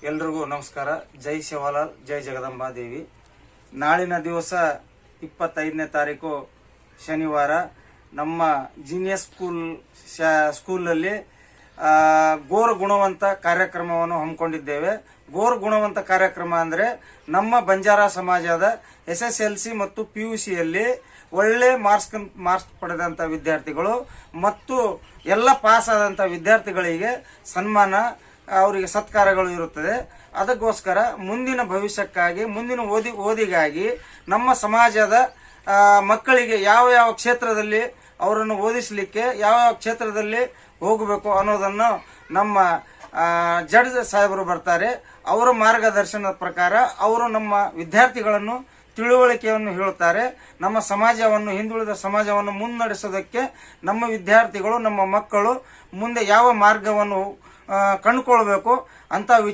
ಎಲ್ರಿಗೂ ನಮಸ್ಕಾರ. ಜೈ ಶಿವಲಾಲ್, ಜೈ ಜಗದಂಬಾದೇವಿ. ನಾಳಿನ ದಿವಸ 25ನೇ ತಾರೀಕು ಶನಿವಾರ ನಮ್ಮ ಜೀನಿಯಸ್ ಸ್ಕೂಲಲ್ಲಿ ಗೋರ್ ಗುಣವಂತ ಕಾರ್ಯಕ್ರಮವನ್ನು ಹಮ್ಮಿಕೊಂಡಿದ್ದೇವೆ. ಗೋರ್ ಗುಣವಂತ ಕಾರ್ಯಕ್ರಮ ಅಂದರೆ ನಮ್ಮ ಬಂಜಾರ ಸಮಾಜದ SSLC ಮತ್ತು PUCಯಲ್ಲಿ ಒಳ್ಳೆ ಮಾರ್ಕ್ಸ್ ಪಡೆದಂಥ ವಿದ್ಯಾರ್ಥಿಗಳು ಮತ್ತು ಎಲ್ಲ ಪಾಸ್ ಆದಂಥ ವಿದ್ಯಾರ್ಥಿಗಳಿಗೆ ಸನ್ಮಾನ, ಅವರಿಗೆ ಸತ್ಕಾರಗಳು ಇರುತ್ತದೆ. ಅದಕ್ಕೋಸ್ಕರ ಮುಂದಿನ ಭವಿಷ್ಯಕ್ಕಾಗಿ, ಮುಂದಿನ ಓದಿಗಾಗಿ ನಮ್ಮ ಸಮಾಜದ ಮಕ್ಕಳಿಗೆ ಯಾವ ಕ್ಷೇತ್ರದಲ್ಲಿ ಅವರನ್ನು ಓದಿಸಲಿಕ್ಕೆ ಯಾವ ಕ್ಷೇತ್ರದಲ್ಲಿ ಹೋಗಬೇಕು ಅನ್ನೋದನ್ನು ನಮ್ಮ ಜಡ್ಜ್ ಸಾಹೇಬರು ಬರ್ತಾರೆ. ಅವರ ಮಾರ್ಗದರ್ಶನದ ಪ್ರಕಾರ ಅವರು ನಮ್ಮ ವಿದ್ಯಾರ್ಥಿಗಳನ್ನು ತಿಳುವಳಿಕೆಯನ್ನು ಹೇಳುತ್ತಾರೆ. ನಮ್ಮ ಸಮಾಜವನ್ನು, ಹಿಂದುಳಿದ ಸಮಾಜವನ್ನು ಮುನ್ನಡೆಸೋದಕ್ಕೆ ನಮ್ಮ ವಿದ್ಯಾರ್ಥಿಗಳು, ನಮ್ಮ ಮಕ್ಕಳು ಮುಂದೆ ಯಾವ ಮಾರ್ಗವನ್ನು ಕಂಡುಕೊಳ್ಬೇಕು ಅಂತ